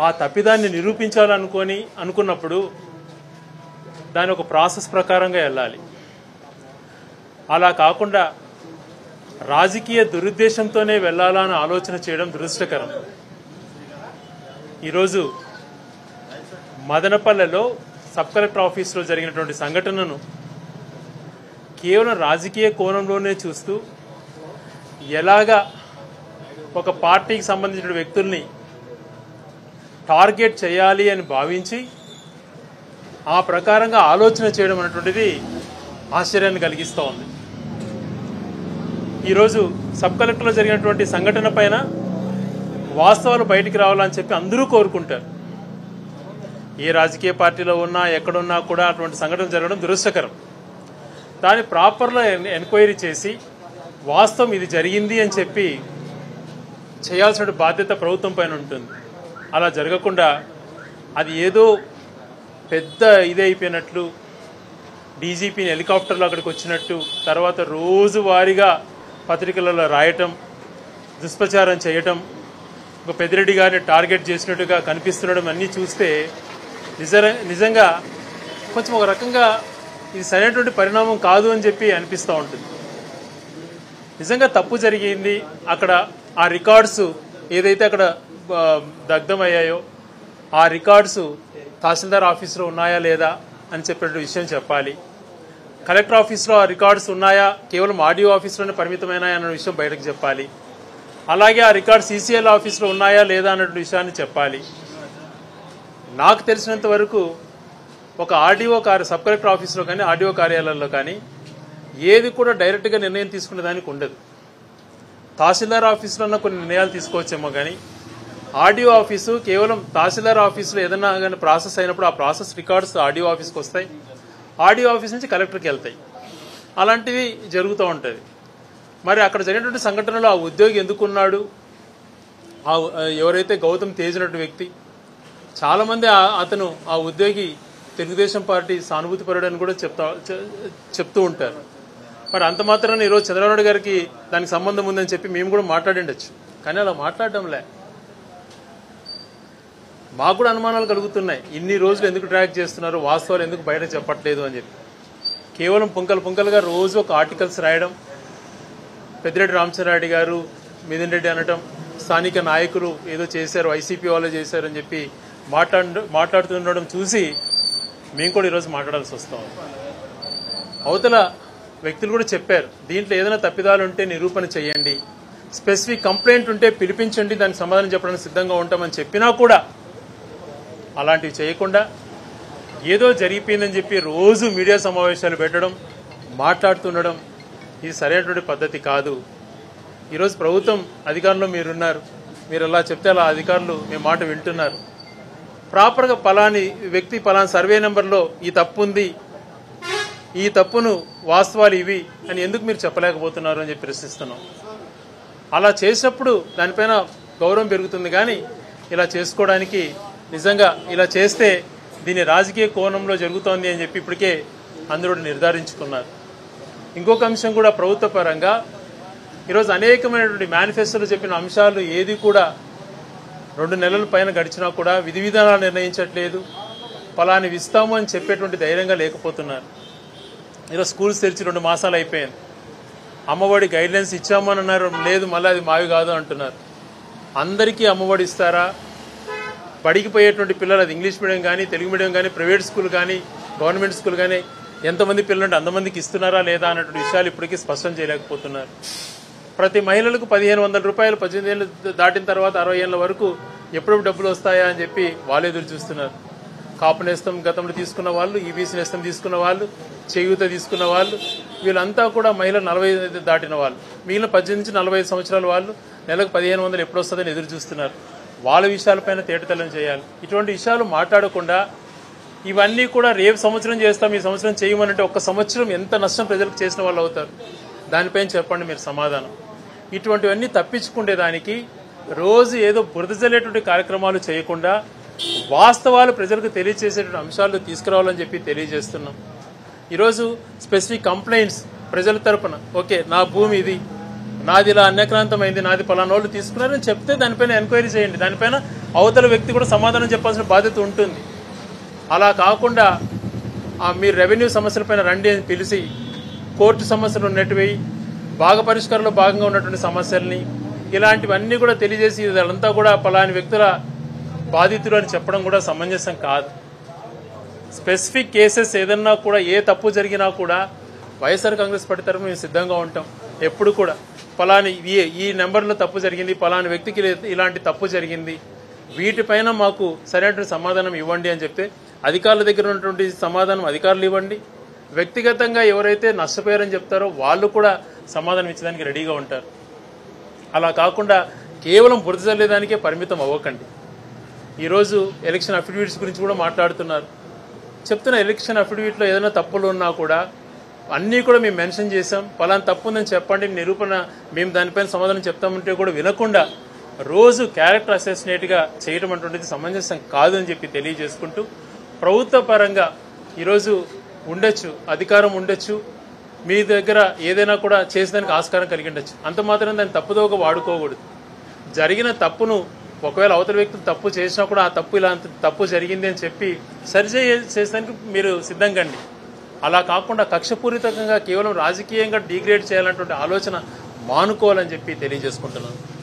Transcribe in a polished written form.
ఆ తప్పిదాన్ని అనుకున్నప్పుడు దాని ఒక ప్రాసెస్ ప్రకారంగా వెళ్ళాలి. అలా కాకుండా రాజకీయ దురుద్దేశంతోనే వెళ్లాలా అని ఆలోచన చేయడం దురదృష్టకరం. ఈరోజు మదనపల్లెలో సబ్ కలెక్టర్ ఆఫీసులో జరిగినటువంటి సంఘటనను కేవలం రాజకీయ కోణంలోనే చూస్తూ ఎలాగా ఒక పార్టీకి సంబంధించిన వ్యక్తుల్ని టార్గెట్ చేయాలి అని భావించి ఆ ప్రకారంగా ఆలోచన చేయడం అనేటువంటిది ఆశ్చర్యాన్ని కలిగిస్తూ ఉంది. ఈరోజు సబ్ కలెక్టర్లో జరిగినటువంటి సంఘటన పైన వాస్తవాలు బయటికి రావాలని చెప్పి అందరూ కోరుకుంటారు. ఏ రాజకీయ పార్టీలో ఉన్నా ఎక్కడున్నా కూడా అటువంటి సంఘటన జరగడం దురదృష్టకరం. దాన్ని ప్రాపర్గా ఎంక్వైరీ చేసి వాస్తవం ఇది జరిగింది అని చెప్పి చేయాల్సిన బాధ్యత ప్రభుత్వం పైన ఉంటుంది. అలా జరగకుండా అది ఏదో పెద్ద ఇదైపోయినట్లు, డీజీపీని హెలికాప్టర్లో అక్కడికి వచ్చినట్టు, తర్వాత రోజువారీగా పత్రికలలో రాయటం, దుష్ప్రచారం చేయటం, ఒక పెద్దిరెడ్డి గారిని టార్గెట్ చేసినట్టుగా కనిపిస్తుండడం అన్నీ చూస్తే నిజంగా కొంచెం ఒక రకంగా ఇది సరైనటువంటి పరిణామం కాదు అని చెప్పి అనిపిస్తూ ఉంటుంది. నిజంగా తప్పు జరిగింది. అక్కడ ఆ రికార్డ్స్ ఏదైతే అక్కడ దగ్ధమయ్యాయో ఆ రికార్డ్స్ తహసీల్దార్ ఆఫీసులో ఉన్నాయా లేదా అని చెప్పే విషయం చెప్పాలి. కలెక్టర్ ఆఫీసులో ఆ రికార్డ్స్ ఉన్నాయా, కేవలం ఆడియో ఆఫీసులోనే పరిమితమైనాయా అన్న విషయం బయటకు చెప్పాలి. అలాగే ఆ రికార్డ్స్ సీసీఎల్ ఆఫీసులో ఉన్నాయా లేదా అన్న విషయాన్ని చెప్పాలి. నాకు తెలిసినంత వరకు ఒక సబ్ కలెక్టర్ ఆఫీసులో కానీ ఆర్డీఓ కార్యాలయాల్లో కానీ ఏది కూడా డైరెక్ట్గా నిర్ణయం తీసుకునే దానికి ఉండదు. తహసీల్దార్ ఆఫీసులో కొన్ని నిర్ణయాలు తీసుకోవచ్చేమో కానీ ఆర్డీఓ ఆఫీసు కేవలం తహసీల్దార్ ఆఫీసులో ఏదైనా కానీ ప్రాసెస్ అయినప్పుడు ఆ ప్రాసెస్ రికార్డ్స్ ఆర్డీఓ ఆఫీస్కి వస్తాయి, ఆర్డీఓ ఆఫీస్ నుంచి కలెక్టర్కి వెళ్తాయి. అలాంటివి జరుగుతూ ఉంటుంది. మరి అక్కడ జరిగినటువంటి సంఘటనలో ఆ ఉద్యోగి ఎందుకున్నాడు, ఎవరైతే గౌతమ్ తేజ్ అనే వ్యక్తి, చాలామంది అతను ఆ ఉద్యోగి తెలుగుదేశం పార్టీ సానుభూతిపరుడు అని కూడా చెప్తూ ఉంటారు. మరి అంత మాత్రాన ఈరోజు చంద్రబాబు నాయుడు గారికి దానికి సంబంధం ఉందని చెప్పి మేము కూడా మాట్లాడిండొచ్చు. కానీ అలా మాట్లాడటంలే. మాకు కూడా అనుమానాలు కలుగుతున్నాయి. ఇన్ని రోజులు ఎందుకు ట్రాక్ చేస్తున్నారు, వాస్తవాలు ఎందుకు బయట చెప్పట్లేదు అని చెప్పి. కేవలం పుంకలుగా రోజు ఒక ఆర్టికల్స్ రాయడం, పెద్దిరెడ్డి రామచంద్రారెడ్డి గారు మిథున్ రెడ్డి అనటం, స్థానిక నాయకులు ఏదో చేశారు, వైసీపీ వాళ్ళు చేశారని చెప్పి మాట్లాడుతుండడం చూసి మేము కూడా ఈరోజు మాట్లాడాల్సి వస్తాం. అవతల వ్యక్తులు కూడా చెప్పారు, దీంట్లో ఏదైనా తప్పిదాలు ఉంటే నిరూపణ చేయండి, స్పెసిఫిక్ కంప్లైంట్ ఉంటే పిలిపించండి, దానికి సమాధానం చెప్పడానికి సిద్ధంగా ఉంటామని చెప్పినా కూడా అలాంటివి చేయకుండా ఏదో జరిగిపోయిందని చెప్పి రోజు మీడియా సమావేశాలు పెట్టడం, మాట్లాడుతుండడం ఇది సరైనటువంటి పద్ధతి కాదు. ఈరోజు ప్రభుత్వం అధికారంలో మీరున్నారు, మీరు అలా చెప్తే అలా అధికారులు మీ మాట వింటున్నారు. ప్రాపర్గా పలాని వ్యక్తి పలాని సర్వే నెంబర్లో ఈ తప్పు ఉంది, ఈ తప్పును వాస్తవాలు ఇవి అని ఎందుకు మీరు చెప్పలేకపోతున్నారు అని చెప్పి ప్రశ్నిస్తున్నాం. అలా చేసినప్పుడు దానిపైన గౌరవం పెరుగుతుంది. కానీ ఇలా చేసుకోవడానికి నిజంగా ఇలా చేస్తే దీని రాజకీయ కోణంలో జరుగుతోంది అని చెప్పి ఇప్పటికే అందరూ నిర్ధారించుకున్నారు. ఇంకొక అంశం కూడా ప్రభుత్వ పరంగా ఈరోజు అనేకమైనటువంటి మేనిఫెస్టోలో చెప్పిన అంశాలు ఏది కూడా 2 నెలల పైన గడిచినా కూడా విధి విధానాలు నిర్ణయించట్లేదు, ఫలాని ఇస్తాము అని చెప్పేటువంటి ధైర్యంగా లేకపోతున్నారు. ఈరోజు స్కూల్స్ తెరిచి 2 మాసాలు అయిపోయింది. అమ్మఒడి గైడ్లైన్స్ ఇచ్చామని అన్నారు, లేదు మళ్ళీ అది మావి కాదు అంటున్నారు. అందరికీ అమ్మఒడి ఇస్తారా? బడికి పోయేటువంటి పిల్లలు, అది ఇంగ్లీష్ మీడియం కానీ తెలుగు మీడియం కానీ ప్రైవేట్ స్కూల్ కానీ గవర్నమెంట్ స్కూల్ కానీ ఎంతమంది పిల్లలు అంతమందికి ఇస్తున్నారా లేదా అన్నటువంటి విషయాలు ఇప్పటికీ స్పష్టం చేయలేకపోతున్నారు. ప్రతి మహిళలకు 1500 రూపాయలు 18 ఏళ్ళు దాటిన తర్వాత 60 ఏళ్ల వరకు ఎప్పుడు డబ్బులు వస్తాయా అని చెప్పి వాళ్ళు ఎదురు చూస్తున్నారు. కాపు నేస్తం గతంలో తీసుకున్న వాళ్ళు, ఈబీసీ నేస్తం తీసుకున్న వాళ్ళు, చేయూత తీసుకున్న వాళ్ళు, వీళ్ళంతా కూడా మహిళలు 45 దాటిన వాళ్ళు, మిగిలిన 18 నుంచి 45 సంవత్సరాల వాళ్ళు నెలకు 1500 ఎప్పుడు వస్తుందని ఎదురు చూస్తున్నారు. వాళ్ళ విషయాలపైన తేటతెల్లం చేయాలి. ఇటువంటి విషయాలు మాట్లాడకుండా ఇవన్నీ కూడా రేపు సంవత్సరం చేస్తాం, ఈ సంవత్సరం చేయమనంటే ఒక్క సంవత్సరం ఎంత నష్టం ప్రజలకు చేసిన వాళ్ళు అవుతారు, దానిపైన చెప్పండి మీరు సమాధానం. ఇటువంటివన్నీ తప్పించుకునేదానికి రోజు ఏదో బురద జల్లేటువంటి కార్యక్రమాలు చేయకుండా వాస్తవాలు ప్రజలకు తెలియజేసేటువంటి అంశాలు తీసుకురావాలని చెప్పి తెలియజేస్తున్నాం. ఈరోజు స్పెసిఫిక్ కంప్లైంట్స్ ప్రజల తరపున, ఓకే నా భూమి ఇది, నాది ఇలా అన్యక్రాంతమైంది, నాది పలానోళ్ళు తీసుకున్నారని చెప్తే దానిపైన ఎంక్వైరీ చేయండి. దానిపైన అవతల వ్యక్తి కూడా సమాధానం చెప్పాల్సిన బాధ్యత ఉంటుంది. అలా కాకుండా మీరు రెవెన్యూ సమస్యలపైన రండి అని పిలిచి కోర్టు సమస్యలు ఉన్నట్టువి, భాగ పరిష్కారంలో భాగంగా ఉన్నటువంటి సమస్యల్ని ఇలాంటివన్నీ కూడా తెలియజేసి ఇదంతా కూడా పలాని వ్యక్తుల బాధితులు అని చెప్పడం కూడా సమంజసం కాదు. స్పెసిఫిక్ కేసెస్ ఏదన్నా కూడా ఏ తప్పు జరిగినా కూడా వైఎస్ఆర్ కాంగ్రెస్ పార్టీ తరఫున మేము సిద్ధంగా ఉంటాం. ఎప్పుడు కూడా పలాని ఈ నెంబర్లో తప్పు జరిగింది, పలాని వ్యక్తికి ఇలాంటి తప్పు జరిగింది, వీటిపైన మాకు సరైనటువంటి సమాధానం ఇవ్వండి అని చెప్తే అధికారుల దగ్గర ఉన్నటువంటి సమాధానం అధికారులు ఇవ్వండి. వ్యక్తిగతంగా ఎవరైతే నష్టపోయారని చెప్తారో వాళ్ళు కూడా సమాధానం ఇచ్చడానికి రెడీగా ఉంటారు. అలా కాకుండా కేవలం బురద జల్లేదానికే పరిమితం అవ్వకండి. ఈరోజు ఎలక్షన్ అఫిడవిట్స్ గురించి కూడా మాట్లాడుతున్నారు. చెప్తున్న ఎలక్షన్ అఫిడవిట్లో ఏదైనా తప్పులు ఉన్నా కూడా అన్నీ కూడా మేము మెన్షన్ చేశాం, పలానా తప్పు ఉందని చెప్పండి, నిరూపణ మేము దానిపైన సమాధానం చెప్తామంటే కూడా వినకుండా రోజు క్యారెక్టర్ అసెసినేట్గా చేయడం అటువంటిది సమంజసం కాదు అని చెప్పి తెలియజేసుకుంటూ, ప్రభుత్వ పరంగా ఈరోజు ఉండొచ్చు, అధికారం ఉండొచ్చు, మీ దగ్గర ఏదైనా కూడా చేసేదానికి ఆస్కారం కలిగి ఉండొచ్చు, అంత మాత్రం దాన్ని తప్పుదోగా వాడుకోకూడదు. జరిగిన తప్పును ఒకవేళ అవతల వ్యక్తులు తప్పు చేసినా కూడా ఆ తప్పు ఇలా తప్పు జరిగింది అని చెప్పి చేసేదానికి మీరు సిద్ధంగా అండి. అలా కాకుండా కక్షపూరితంగా కేవలం రాజకీయంగా డిగ్రేడ్ చేయాలన్నటువంటి ఆలోచన మానుకోవాలని చెప్పి తెలియజేసుకుంటున్నాను.